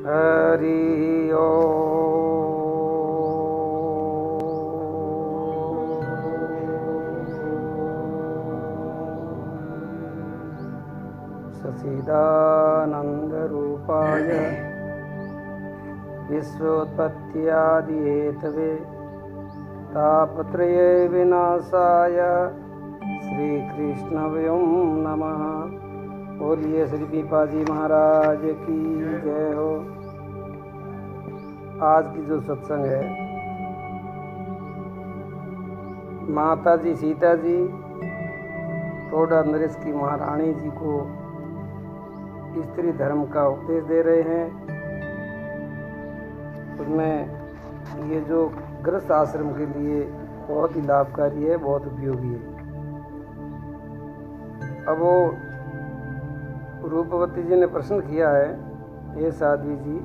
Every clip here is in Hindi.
हरि ओम। सच्चिदानन्दरूपाय विश्वोत्पत्त्यादिहेतवे तापत्रय विनाशाय श्रीकृष्णाय नमः। बोलिए श्री पीपाजी महाराज की जय हो। आज की जो सत्संग है, माता जी सीता जी टोडा नरेश की महारानी जी को स्त्री धर्म का उपदेश दे रहे हैं। उसमें ये जो गृहस्थ आश्रम के लिए बहुत ही लाभकारी है, बहुत उपयोगी है। अब वो रूपवती जी ने प्रश्न किया है, हे साध्वी जी,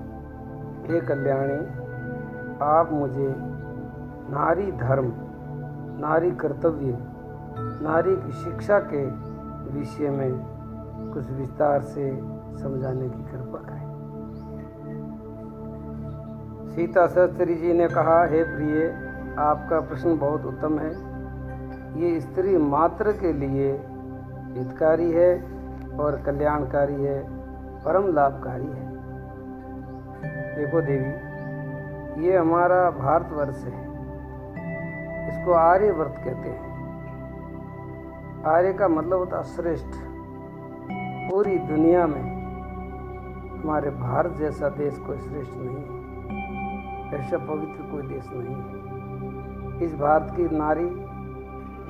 हे कल्याणी, आप मुझे नारी धर्म, नारी कर्तव्य, नारी की शिक्षा के विषय में कुछ विस्तार से समझाने की कृपा करें। सीता शास्त्री जी ने कहा, हे प्रिय, आपका प्रश्न बहुत उत्तम है। ये स्त्री मात्र के लिए हितकारी है और कल्याणकारी है, परम लाभकारी है। देखो देवी, ये हमारा भारतवर्ष है, इसको आर्यवर्त कहते हैं। आर्य का मतलब होता है श्रेष्ठ। पूरी दुनिया में हमारे भारत जैसा देश कोई श्रेष्ठ नहीं है, ऐसा पवित्र कोई देश नहीं है। इस भारत की नारी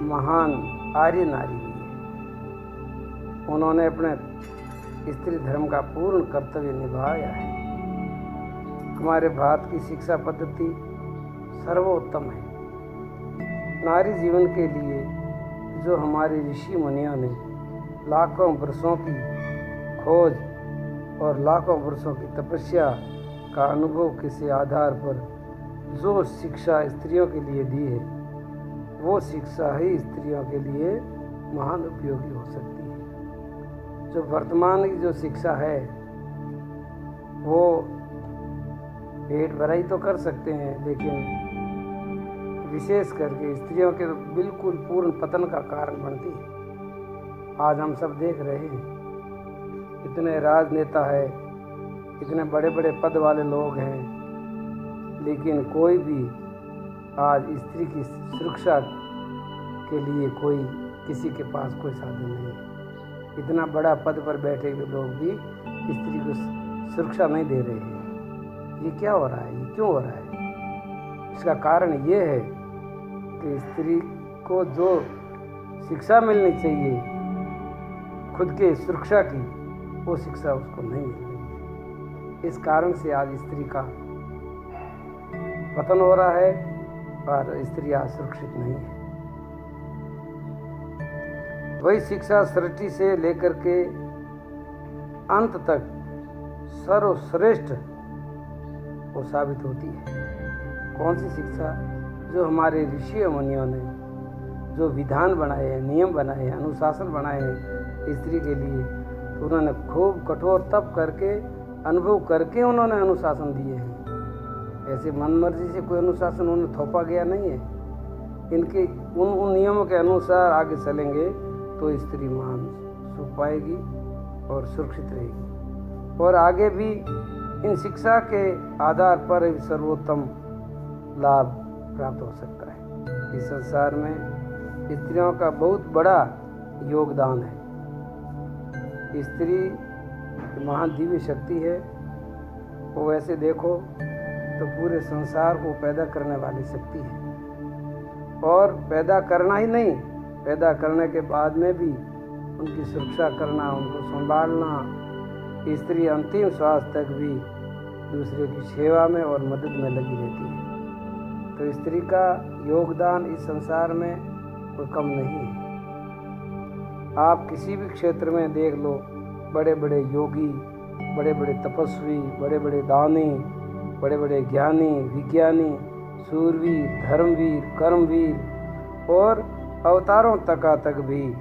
महान आर्य नारी हुई है। उन्होंने अपने स्त्री धर्म का पूर्ण कर्तव्य निभाया है। हमारे भारत की शिक्षा पद्धति सर्वोत्तम है। नारी जीवन के लिए जो हमारे ऋषि मुनियों ने लाखों वर्षों की खोज और लाखों वर्षों की तपस्या का अनुभव के आधार पर जो शिक्षा स्त्रियों के लिए दी है, वो शिक्षा ही स्त्रियों के लिए महान उपयोगी हो सकती है। जो वर्तमान की जो शिक्षा है, वो पेट भराई तो कर सकते हैं, लेकिन विशेष करके स्त्रियों के बिल्कुल पूर्ण पतन का कारण बनती है। आज हम सब देख रहे हैं, इतने राजनेता है, इतने बड़े बड़े पद वाले लोग हैं, लेकिन कोई भी आज स्त्री की सुरक्षा के लिए किसी के पास कोई साधन नहीं है। इतना बड़ा पद पर बैठे हुए लोग भी स्त्री को सुरक्षा नहीं दे रहे हैं। ये क्या हो रहा है? ये क्यों हो रहा है? इसका कारण ये है कि स्त्री को जो शिक्षा मिलनी चाहिए खुद के सुरक्षा की, वो शिक्षा उसको नहीं मिल रही। इस कारण से आज स्त्री का पतन हो रहा है और स्त्री आज सुरक्षित नहीं है। वही शिक्षा सृष्टि से लेकर के अंत तक सर्वश्रेष्ठ वो साबित होती है। कौन सी शिक्षा? जो हमारे ऋषि मुनियों ने जो विधान बनाए हैं, नियम बनाए हैं, अनुशासन बनाए हैं स्त्री के लिए, तो उन्होंने खूब कठोर तप करके, अनुभव करके उन्होंने अनुशासन दिए हैं। ऐसे मनमर्जी से कोई अनुशासन उन्हें थोपा गया नहीं है। इनके उन नियमों के अनुसार आगे चलेंगे तो स्त्री महान सुख पाएगी और सुरक्षित रहेगी, और आगे भी इन शिक्षा के आधार पर सर्वोत्तम लाभ प्राप्त हो सकता है। इस संसार में स्त्रियों का बहुत बड़ा योगदान है। स्त्री महान दिव्य शक्ति है। वो वैसे देखो तो पूरे संसार को पैदा करने वाली शक्ति है, और पैदा करना ही नहीं, पैदा करने के बाद में भी उनकी सुरक्षा करना, उनको संभालना। स्त्री अंतिम श्वास तक भी दूसरे की सेवा में और मदद में लगी रहती है। तो स्त्री का योगदान इस संसार में कोई कम नहीं है। आप किसी भी क्षेत्र में देख लो, बड़े बड़े योगी, बड़े बड़े तपस्वी, बड़े बड़े दानी, बड़े बड़े ज्ञानी, विज्ञानी, सूरवीर, धर्मवीर, कर्मवीर और अवतारों तक भी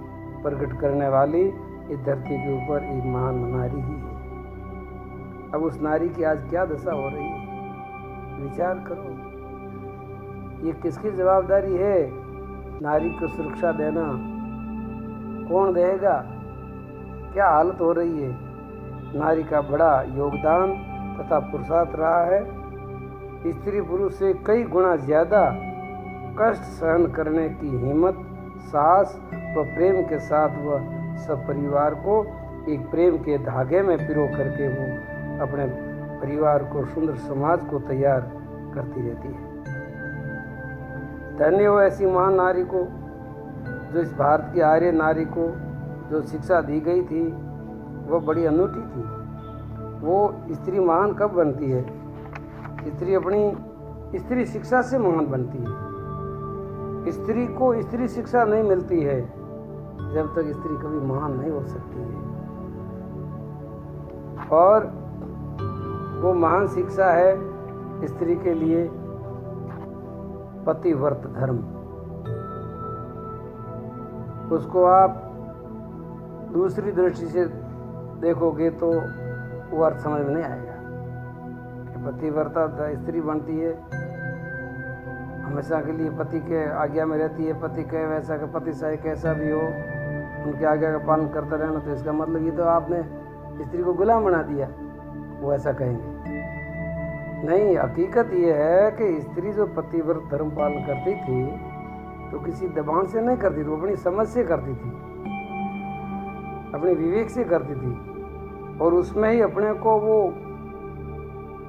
प्रकट करने वाली इस धरती के ऊपर एक महान नारी ही है। अब उस नारी की आज क्या दशा हो रही है, विचार करो। ये किसकी जवाबदारी है? नारी को सुरक्षा देना कौन देगा? क्या हालत हो रही है? नारी का बड़ा योगदान तथा पुरुषार्थ रहा है। स्त्री पुरुष से कई गुना ज्यादा कष्ट सहन करने की हिम्मत, साहस व प्रेम के साथ वह सब परिवार को एक प्रेम के धागे में पिरो करके वो अपने परिवार को, सुंदर समाज को तैयार करती रहती है। धन्य हो ऐसी महान नारी को, जो इस भारत की आर्य नारी को जो शिक्षा दी गई थी वो बड़ी अनूठी थी। वो स्त्री महान कब बनती है? स्त्री अपनी स्त्री शिक्षा से महान बनती है। स्त्री को स्त्री शिक्षा नहीं मिलती है जब तक स्त्री कभी महान नहीं हो सकती है। और वो महान शिक्षा है स्त्री के लिए पतिव्रत धर्म। उसको आप दूसरी दृष्टि से देखोगे तो वो अर्थ समझ में नहीं आएगा कि पतिव्रता स्त्री बनती है, हमेशा के लिए पति के आज्ञा में रहती है, पति कहे वैसा का, पति चाहे कैसा भी हो उनके आज्ञा का पालन करता रहना। तो इसका मतलब ये तो आपने स्त्री को गुलाम बना दिया, वो ऐसा कहेंगे। नहीं, हकीकत ये है कि स्त्री जो पतिव्रत धर्म पालन करती थी तो किसी दबाव से नहीं करती थी, वो अपनी समझ से करती थी, अपने विवेक से करती थी, और उसमें ही अपने को वो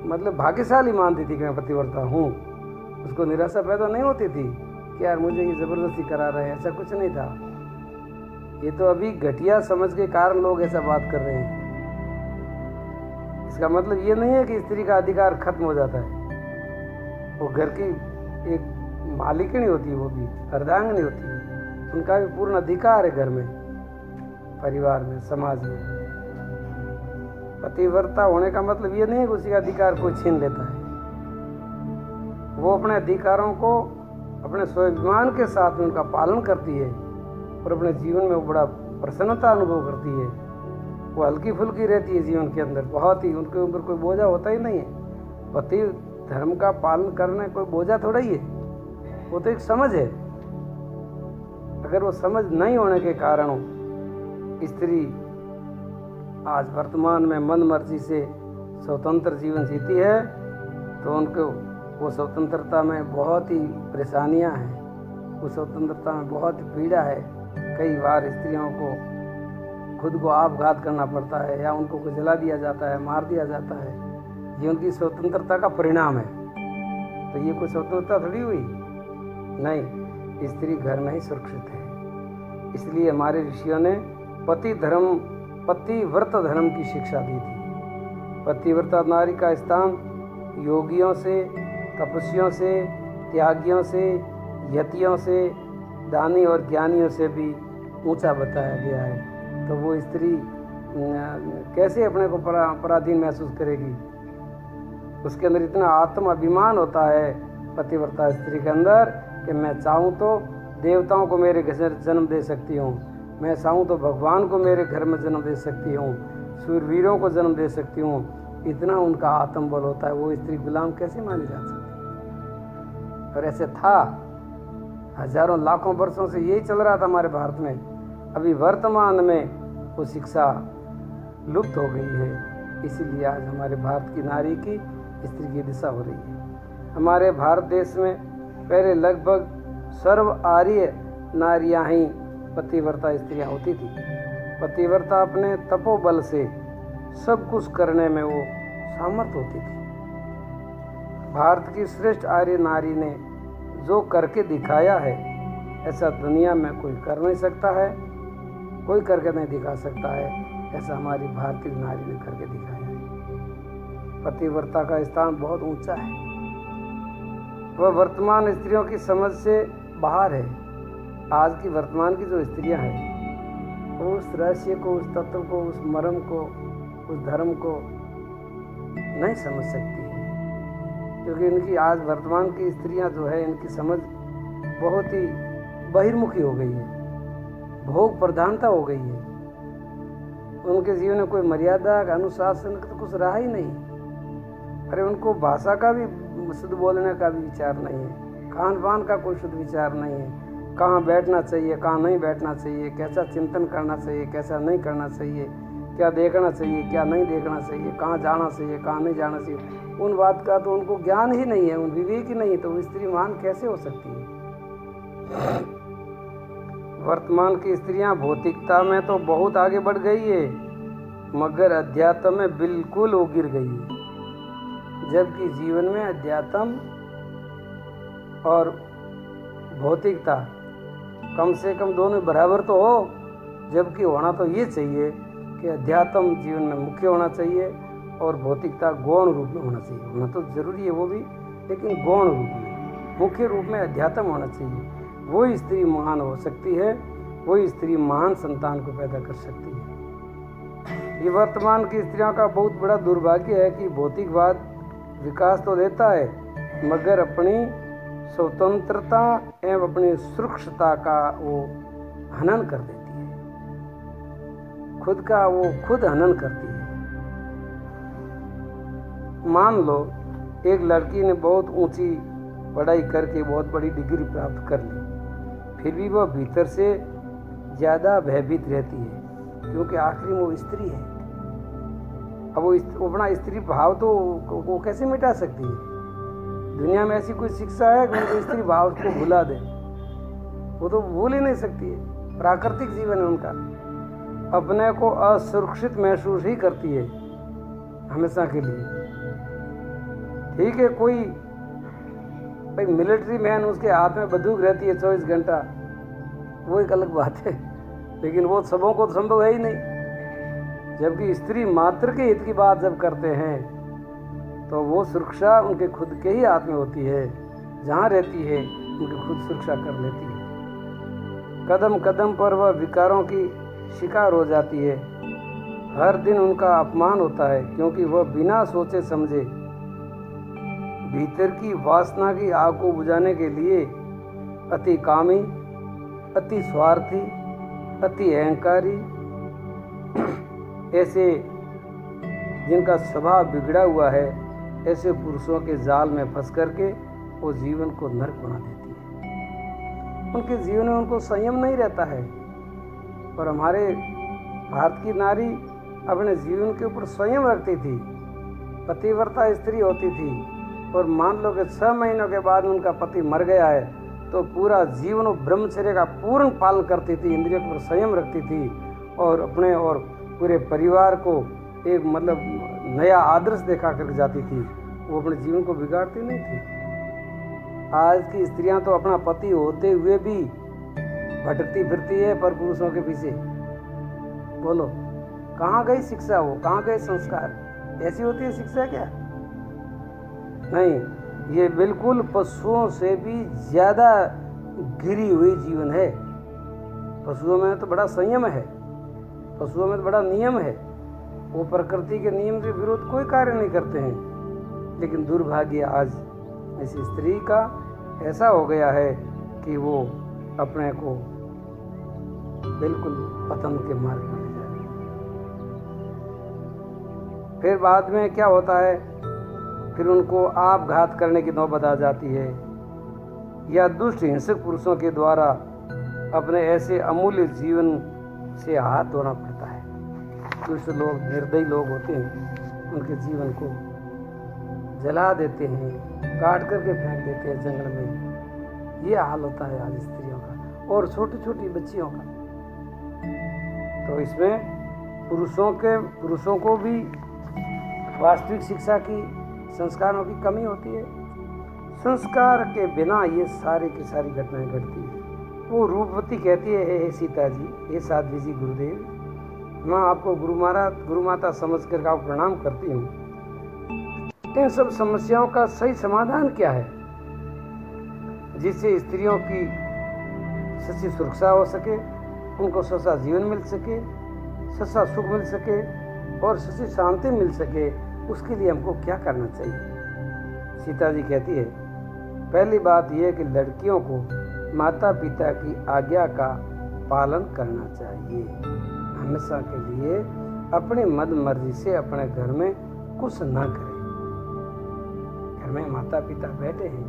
मतलब भाग्यशाली मानती थी कि मैं पतिव्रता हूँ। उसको निराशा पैदा नहीं होती थी कि यार मुझे ये जबरदस्ती करा रहे हैं, ऐसा कुछ नहीं था। ये तो अभी घटिया समझ के कारण लोग ऐसा बात कर रहे हैं। इसका मतलब ये नहीं है कि स्त्री का अधिकार खत्म हो जाता है। वो घर की एक मालिकिनी होती है, वो भी अर्धांगिनी होती है, उनका भी पूर्ण अधिकार है घर में, परिवार में, समाज में। पतिव्रता होने का मतलब ये नहीं है कि उसी का अधिकार कोई छीन लेता है। वो अपने अधिकारों को अपने स्वाभिमान के साथ में उनका पालन करती है और अपने जीवन में वो बड़ा प्रसन्नता अनुभव करती है। वो हल्की फुल्की रहती है जीवन के अंदर, बहुत ही, उनके ऊपर कोई बोझा होता ही नहीं है। पति धर्म का पालन करने कोई बोझा थोड़ा ही है, वो तो एक समझ है। अगर वो समझ नहीं होने के कारण स्त्री आज वर्तमान में मन मर्जी से स्वतंत्र जीवन जीती है तो उनको वो स्वतंत्रता में बहुत ही परेशानियां हैं, उस स्वतंत्रता में बहुत ही पीड़ा है। कई बार स्त्रियों को खुद को आपघात करना पड़ता है या उनको को जला दिया जाता है, मार दिया जाता है। ये उनकी स्वतंत्रता का परिणाम है। तो ये कोई स्वतंत्रता थोड़ी हुई? नहीं, स्त्री घर में ही सुरक्षित है। इसलिए हमारे ऋषियों ने पतिव्रत धर्म की शिक्षा दी थी। पतिव्रता नारी का स्थान योगियों से, तपस्वियों से, त्यागियों से, यतियों से, दानी और ज्ञानियों से भी ऊंचा बताया गया है। तो वो स्त्री कैसे अपने को पराधीन महसूस करेगी? उसके अंदर इतना आत्म अभिमान होता है पतिव्रता स्त्री के अंदर कि मैं चाहूँ तो देवताओं को मेरे घर में जन्म दे सकती हूँ, मैं चाहूँ तो भगवान को मेरे घर में जन्म दे सकती हूँ, सूरवीरों को जन्म दे सकती हूँ। इतना उनका आत्मबल होता है। वो स्त्री गुलाम कैसे मानी जा सकती? और ऐसे था, हजारों लाखों वर्षों से यही चल रहा था हमारे भारत में। अभी वर्तमान में वो शिक्षा लुप्त हो गई है। इसीलिए आज हमारे भारत की नारी की, स्त्री की दिशा हो रही है। हमारे भारत देश में पहले लगभग सर्व आर्य नारियां ही पतिव्रता स्त्रियां होती थी। पतिव्रता अपने तपोबल से सब कुछ करने में वो सामर्थ होती थी। भारत की श्रेष्ठ आर्य नारी ने जो करके दिखाया है ऐसा दुनिया में कोई कर नहीं सकता है, कोई करके नहीं दिखा सकता है ऐसा हमारी भारतीय नारी ने करके दिखाया है। पतिव्रता का स्थान बहुत ऊंचा है। वह वर्तमान स्त्रियों की समझ से बाहर है। आज की वर्तमान की जो स्त्रियां हैं वो उस रहस्य को, उस तत्व को, उस मर्म को, उस धर्म को नहीं समझ सकती है, क्योंकि इनकी आज वर्तमान की स्त्रियां जो है इनकी समझ बहुत ही बहिर्मुखी हो गई है, भोग प्रधानता हो गई है। उनके जीवन में कोई मर्यादा अनुशासन तो कुछ रहा ही नहीं। अरे उनको भाषा का भी शुद्ध बोलने का भी विचार नहीं है, खान पान का कोई शुद्ध विचार नहीं है, कहाँ बैठना चाहिए कहाँ नहीं बैठना चाहिए, कैसा चिंतन करना चाहिए कैसा नहीं करना चाहिए, क्या देखना चाहिए क्या नहीं देखना चाहिए, कहाँ जाना चाहिए कहाँ नहीं जाना चाहिए, उन बात का तो उनको ज्ञान ही नहीं है, उन विवेक ही नहीं है, तो वो स्त्री महान कैसे हो सकती है। वर्तमान की स्त्रियां भौतिकता में तो बहुत आगे बढ़ गई है, मगर अध्यात्म में बिल्कुल वो गिर गई है। जबकि जीवन में अध्यात्म और भौतिकता कम से कम दोनों बराबर तो हो, जबकि होना तो ये चाहिए कि अध्यात्म जीवन में मुख्य होना चाहिए और भौतिकता गौण रूप में होना चाहिए। होना तो जरूरी है वो भी, लेकिन गौण रूप में, मुख्य रूप में अध्यात्म होना चाहिए। वही स्त्री महान हो सकती है, वही स्त्री महान संतान को पैदा कर सकती है। ये वर्तमान की स्त्रियों का बहुत बड़ा दुर्भाग्य है कि भौतिकवाद विकास तो देता है, मगर अपनी स्वतंत्रता एवं अपनी सुरक्षता का वो हनन कर देती है, खुद का वो खुद हनन करती है। मान लो एक लड़की ने बहुत ऊंची पढ़ाई करके बहुत बड़ी डिग्री प्राप्त कर ली, फिर भी वह भीतर से ज़्यादा भयभीत रहती है, क्योंकि आखिरी में वो स्त्री है। अब वो अपना स्त्री भाव तो वो कैसे मिटा सकती है। दुनिया में ऐसी कोई शिक्षा है कि उनको स्त्री भाव को भुला दे, वो तो भूल ही नहीं सकती है। प्राकृतिक जीवन है उनका, अपने को असुरक्षित महसूस ही करती है हमेशा के लिए। ठीक है, कोई भाई मिलिट्री मैन उसके हाथ में बंदूक रहती है 24 घंटा, वो एक अलग बात है, लेकिन वो सबों को संभव है ही नहीं। जबकि स्त्री मात्र के हित की बात जब करते हैं तो वो सुरक्षा उनके खुद के ही हाथ में होती है, जहाँ रहती है उनकी खुद सुरक्षा कर लेती है। कदम कदम पर वह विकारों की शिकार हो जाती है, हर दिन उनका अपमान होता है, क्योंकि वह बिना सोचे समझे भीतर की वासना की आग को बुझाने के लिए अति कामी, अति स्वार्थी, अति अहंकारी, ऐसे जिनका स्वभाव बिगड़ा हुआ है, ऐसे पुरुषों के जाल में फंस करके वो जीवन को नरक बना देती है। उनके जीवन में उनको संयम नहीं रहता है। और हमारे भारत की नारी अपने जीवन के ऊपर संयम रखती थी, पतिव्रता स्त्री होती थी, और मान लो कि 6 महीनों के बाद उनका पति मर गया है तो पूरा जीवन ब्रह्मचर्य का पूर्ण पालन करती थी, इंद्रियों के ऊपर संयम रखती थी, और अपने और पूरे परिवार को एक मतलब नया आदर्श दिखा कर जाती थी। वो अपने जीवन को बिगाड़ती नहीं थी। आज की स्त्रियां तो अपना पति होते हुए भी भटकती फिरती है पर पुरुषों के पीछे। बोलो कहाँ गई शिक्षा, वो कहाँ गए संस्कार? ऐसी होती है शिक्षा क्या? नहीं, ये बिल्कुल पशुओं से भी ज्यादा गिरी हुई जीवन है। पशुओं में तो बड़ा संयम है, पशुओं में तो बड़ा नियम है, वो प्रकृति के नियम के विरुद्ध कोई कार्य नहीं करते हैं। लेकिन दुर्भाग्य आज इस स्त्री का ऐसा हो गया है कि वो अपने को बिल्कुल पतन के मार्ग में ले जा रही है। फिर बाद में क्या होता है, फिर उनको आपघात करने की नौबत आ जाती है, या दुष्ट हिंसक पुरुषों के द्वारा अपने ऐसे अमूल्य जीवन से हाथ धोना पड़ता है। दुष्ट लोग, निर्दयी लोग होते हैं, उनके जीवन को जला देते हैं, काट करके फेंक देते हैं जंगल में। ये हाल होता है आज स्त्रियों का और छोटी छोटी बच्चियों का। तो इसमें पुरुषों को भी वास्तविक शिक्षा की, संस्कारों की कमी होती है। संस्कार के बिना ये सारी की सारी घटनाएं घटती है। वो रूपवती कहती है, हे सीता जी, हे साध्वी जी, गुरुदेव, मैं आपको गुरु माता समझ कर आपको प्रणाम करती हूँ। इन सब समस्याओं का सही समाधान क्या है, जिससे स्त्रियों की सच्ची सुरक्षा हो सके, उनको सच्चा जीवन मिल सके, सच्चा सुख मिल सके और सच्ची शांति मिल सके? उसके लिए हमको क्या करना चाहिए? सीता जी कहती है, पहली बात यह कि लड़कियों को माता पिता की आज्ञा का पालन करना चाहिए। हमेशा के लिए अपनी मद मर्जी से अपने घर में कुछ ना करें। घर में माता पिता बैठे हैं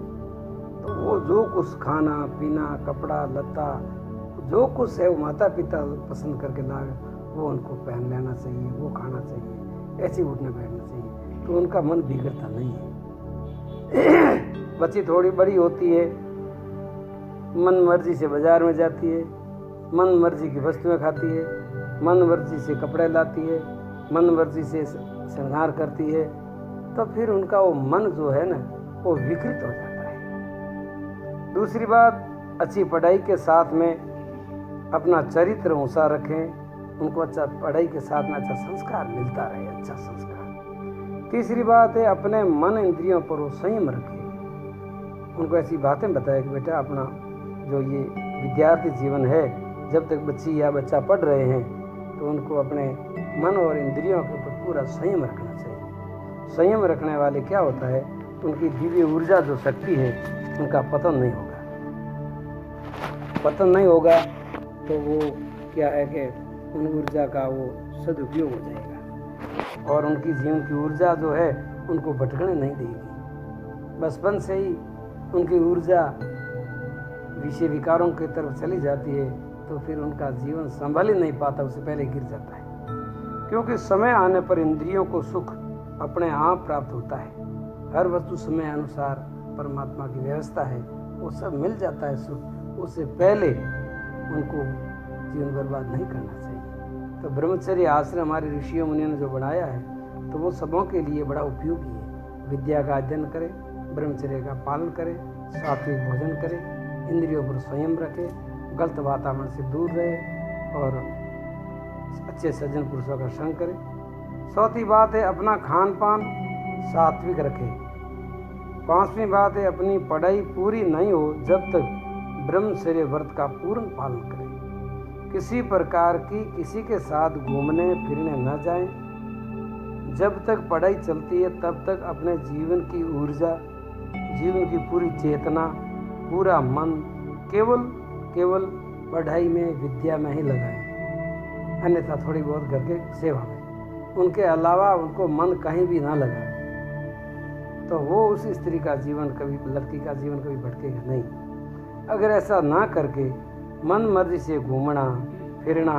तो वो जो कुछ खाना पीना कपड़ा लत्ता जो कुछ है वो माता पिता पसंद करके लाए वो उनको पहन लेना चाहिए, वो खाना चाहिए, ऐसे उठने बैठना चाहिए, तो उनका मन बिगड़ता नहीं है। बच्ची थोड़ी बड़ी होती है, मन मर्जी से बाजार में जाती है, मन मर्जी की वस्तुएं खाती है, मन मर्जी से कपड़े लाती है, मन मर्जी से श्रृंगार करती है, तो फिर उनका वो मन जो है ना वो विकृत हो जाता है। दूसरी बात, अच्छी पढ़ाई के साथ में अपना चरित्र ऊंचा रखें, उनको अच्छा पढ़ाई के साथ में अच्छा संस्कार मिलता रहे, अच्छा संस्कार। तीसरी बात है, अपने मन इंद्रियों पर वो संयम रखें, उनको ऐसी बातें बताएं कि बेटा अपना जो ये विद्यार्थी जीवन है, जब तक बच्ची या बच्चा पढ़ रहे हैं तो उनको अपने मन और इंद्रियों के ऊपर पूरा संयम रखना चाहिए। संयम रखने वाले क्या होता है, उनकी दिव्य ऊर्जा जो शक्ति है उनका पतन नहीं होगा। पतन नहीं होगा तो वो क्या है कि उन ऊर्जा का वो सदुपयोग हो जाएगा और उनकी जीवन की ऊर्जा जो है उनको भटकने नहीं देगी। बचपन से ही उनकी ऊर्जा विषय विकारों की तरफ चली जाती है तो फिर उनका जीवन संभल ही नहीं पाता, उससे पहले गिर जाता है। क्योंकि समय आने पर इंद्रियों को सुख अपने आप प्राप्त होता है। हर वस्तु समय अनुसार परमात्मा की व्यवस्था है, वो सब मिल जाता है सुख, उससे पहले उनको जीवन बर्बाद नहीं करना चाहिए। तो ब्रह्मचर्य आश्रम हमारे ऋषियों मुनियों ने जो बनाया है तो वो सबों के लिए बड़ा उपयोगी है। विद्या का अध्ययन करें, ब्रह्मचर्य का पालन करें, सात्विक भोजन करें, इंद्रियों पर संयम रखें, गलत वातावरण से दूर रहे और अच्छे सज्जन पुरुषों का संग करें। चौथी बात है, अपना खान पान सात्विक रखें। पांचवी बात है, अपनी पढ़ाई पूरी नहीं हो जब तक ब्रह्मचर्य व्रत का पूर्ण पालन करें। किसी प्रकार की किसी के साथ घूमने फिरने न जाएं। जब तक पढ़ाई चलती है तब तक अपने जीवन की ऊर्जा, जीवन की पूरी चेतना, पूरा मन केवल पढ़ाई में, विद्या में ही लगाएं, अन्यथा थोड़ी बहुत घर के सेवा में। उनके अलावा उनको मन कहीं भी ना लगाएं, तो वो उस स्त्री का जीवन कभी, लड़की का जीवन कभी भटकेगा नहीं। अगर ऐसा ना करके मन मर्जी से घूमना फिरना,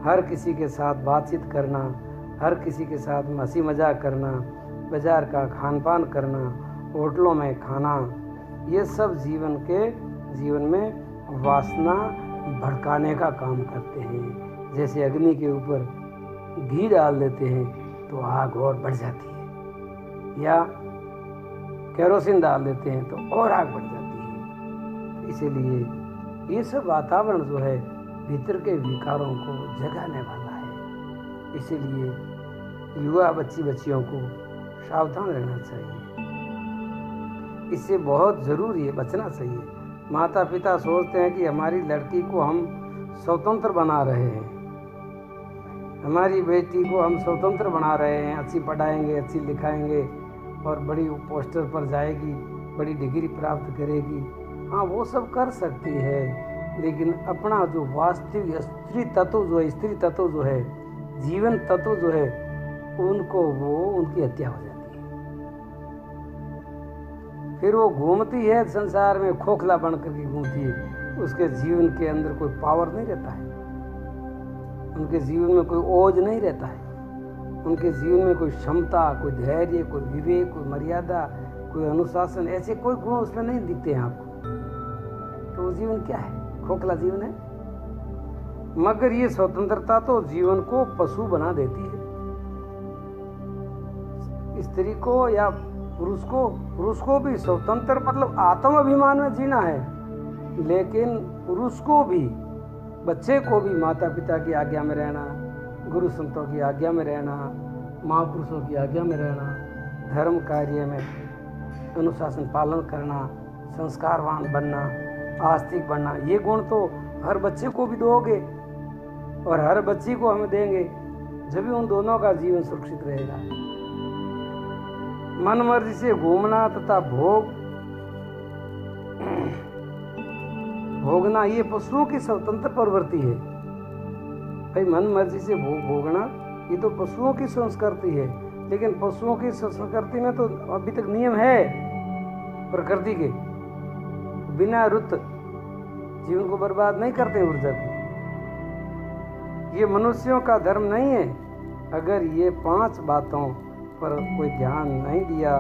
हर किसी के साथ बातचीत करना, हर किसी के साथ हंसी मजाक करना, बाजार का खान पान करना, होटलों में खाना, ये सब जीवन में वासना भड़काने का काम करते हैं। जैसे अग्नि के ऊपर घी डाल देते हैं तो आग और बढ़ जाती है, या केरोसिन डाल देते हैं तो और आग बढ़ जाती है। इसीलिए ये सब वातावरण जो है भीतर के विकारों को जगाने वाला है। इसीलिए युवा बच्चियों को सावधान रहना चाहिए, इससे बहुत ज़रूरी है, बचना चाहिए। माता पिता सोचते हैं कि हमारी लड़की को हम स्वतंत्र बना रहे हैं, हमारी बेटी को हम स्वतंत्र बना रहे हैं, अच्छी पढ़ाएंगे, अच्छी लिखाएंगे और बड़ी पोस्टर पर जाएगी, बड़ी डिग्री प्राप्त करेगी। हाँ, वो सब कर सकती है, लेकिन अपना जो वास्तविक स्त्री तत्व जो है, जीवन तत्व जो है, उनकी हत्या हो जाती है। फिर वो घूमती है संसार में, खोखला बन करके घूमती है, उसके जीवन के अंदर कोई पावर नहीं रहता है, उनके जीवन में कोई ओज नहीं रहता है, उनके जीवन में कोई क्षमता, कोई धैर्य, कोई विवेक, कोई मर्यादा, कोई अनुशासन, ऐसे कोई गुण उसमें नहीं दिखते हैं आपको। तो वो जीवन क्या है? खोखला जीवन है। मगर ये स्वतंत्रता तो जीवन को पशु बना देती है। स्त्री को या पुरुष को भी स्वतंत्र मतलब आत्म अभिमान में जीना है, लेकिन पुरुष को भी, बच्चे को भी माता पिता की आज्ञा में रहना, गुरु संतों की आज्ञा में रहना, महापुरुषों की आज्ञा में रहना, धर्म कार्य में अनुशासन पालन करना, संस्कारवान बनना, आस्तिक बनना, ये गुण तो हर बच्चे को भी दोगे और हर बच्ची को हम देंगे, जब भी उन दोनों का जीवन सुरक्षित रहेगा। मन मर्जी से घूमना तथा भोगना ये पशुओं की स्वतंत्र प्रवृत्ति है। भाई मन मर्जी से भोगना ये तो पशुओं की संस्कृति है, लेकिन पशुओं की संस्कृति में तो अभी तक नियम है प्रकृति के, बिना रुत जीवन को बर्बाद नहीं करते ऊर्जा को। ये मनुष्यों का धर्म नहीं है। अगर ये 5 बातों पर कोई ध्यान नहीं दिया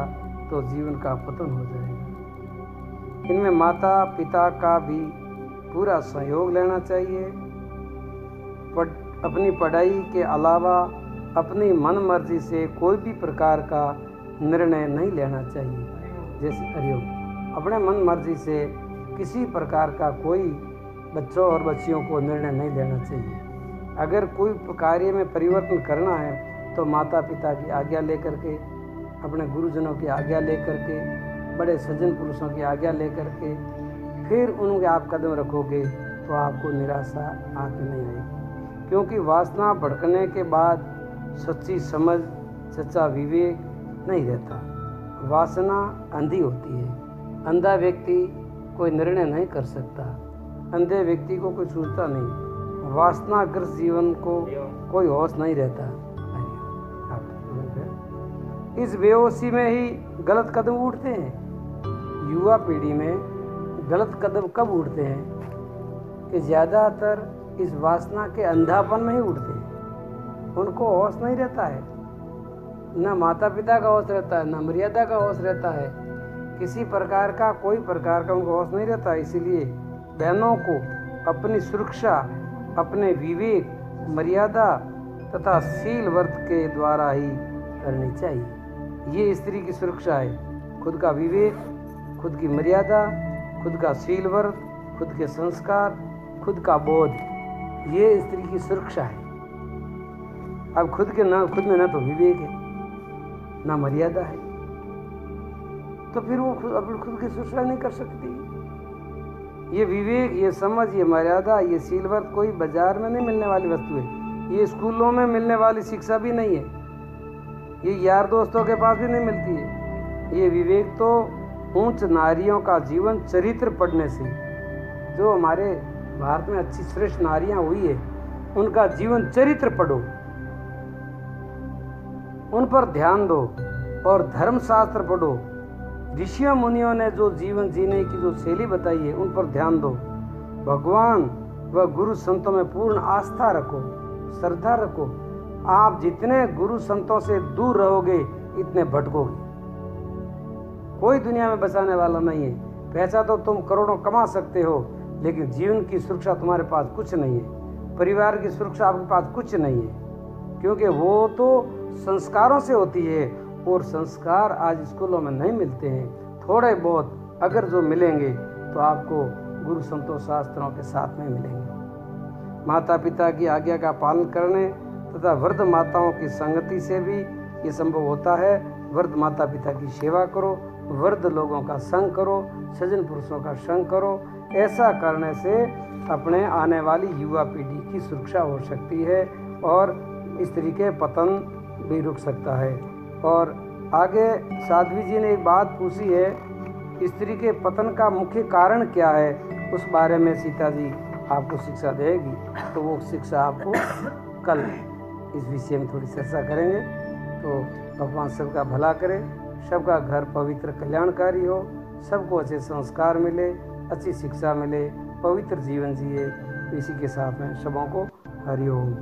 तो जीवन का पतन हो जाएगा। इनमें माता पिता का भी पूरा सहयोग लेना चाहिए। अपनी पढ़ाई के अलावा अपनी मन मर्जी से कोई भी प्रकार का निर्णय नहीं लेना चाहिए। जैसे अपने मन मर्जी से किसी प्रकार का कोई बच्चों और बच्चियों को निर्णय नहीं लेना चाहिए। अगर कोई कार्य में परिवर्तन करना है तो माता पिता की आज्ञा लेकर के, अपने गुरुजनों की आज्ञा लेकर के, बड़े सज्जन पुरुषों की आज्ञा लेकर के फिर उनके आप कदम रखोगे तो आपको निराशा हाथ में नहीं आएगी। क्योंकि वासना भड़कने के बाद सच्ची समझ, सच्चा विवेक नहीं रहता। वासना अंधी होती है। अंधा व्यक्ति कोई निर्णय नहीं कर सकता। अंधे व्यक्ति को कोई सूझता नहीं। वासनाग्रस्त जीवन को कोई होश नहीं रहता। इस बेहोशी में ही गलत कदम उठते हैं। युवा पीढ़ी में गलत कदम कब उठते हैं कि ज़्यादातर इस वासना के अंधापन में ही उठते हैं। उनको होश नहीं रहता है, न माता पिता का होश रहता है, न मर्यादा का होश रहता है, किसी प्रकार का कोई प्रकार का उनको होश नहीं रहता। इसीलिए बहनों को अपनी सुरक्षा अपने विवेक, मर्यादा तथा शील व्रत के द्वारा ही करनी चाहिए। ये स्त्री की सुरक्षा है। खुद का विवेक, खुद की मर्यादा, खुद का शील व्रत, खुद के संस्कार, खुद का बोध, ये स्त्री की सुरक्षा है। अब खुद में ना तो विवेक है, ना मर्यादा है, तो फिर वो खुद की सुरक्षा नहीं कर सकती। ये विवेक, ये समझ, ये मर्यादा, ये शील व्रत कोई बाजार में नहीं मिलने वाली वस्तु है। ये स्कूलों में मिलने वाली शिक्षा भी नहीं है। ये यार दोस्तों के पास भी नहीं मिलती है। ये विवेक तो ऊंच नारियों का जीवन चरित्र पढ़ने से, जो हमारे भारत में अच्छी श्रेष्ठ नारियां हुई है, उनका जीवन चरित्र पढ़ो, उन पर ध्यान दो और धर्मशास्त्र पढ़ो। ऋषियों मुनियों ने जो जीवन जीने की जो शैली बताई है, उन पर ध्यान दो। भगवान व गुरु संतों में पूर्ण आस्था रखो, श्रद्धा रखो। आप जितने गुरु संतों से दूर रहोगे, इतने भटकोगे। कोई दुनिया में बचाने वाला नहीं है। पैसा तो तुम करोड़ों कमा सकते हो, लेकिन जीवन की सुरक्षा तुम्हारे पास कुछ नहीं है। परिवार की सुरक्षा आपके पास कुछ नहीं है, क्योंकि वो तो संस्कारों से होती है, और संस्कार आज स्कूलों में नहीं मिलते हैं। थोड़े बहुत अगर जो मिलेंगे तो आपको गुरु संतों शास्त्रों के साथ में मिलेंगे। माता पिता की आज्ञा का पालन करने तथा वृद्ध माताओं की संगति से भी ये संभव होता है। वृद्ध माता पिता की सेवा करो, वृद्ध लोगों का संग करो, सज्जन पुरुषों का संग करो। ऐसा करने से अपने आने वाली युवा पीढ़ी की सुरक्षा हो सकती है और स्त्री के पतन भी रुक सकता है। और आगे साध्वी जी ने एक बात पूछी है, स्त्री के पतन का मुख्य कारण क्या है, उस बारे में सीता जी आपको शिक्षा देगी। तो वो शिक्षा आपको कल इस विषय में थोड़ी चर्चा करेंगे। तो भगवान सबका भला करे, सबका घर पवित्र कल्याणकारी हो, सबको अच्छे संस्कार मिले, अच्छी शिक्षा मिले, पवित्र जीवन जिए। तो इसी के साथ में सबों को हरि ओम।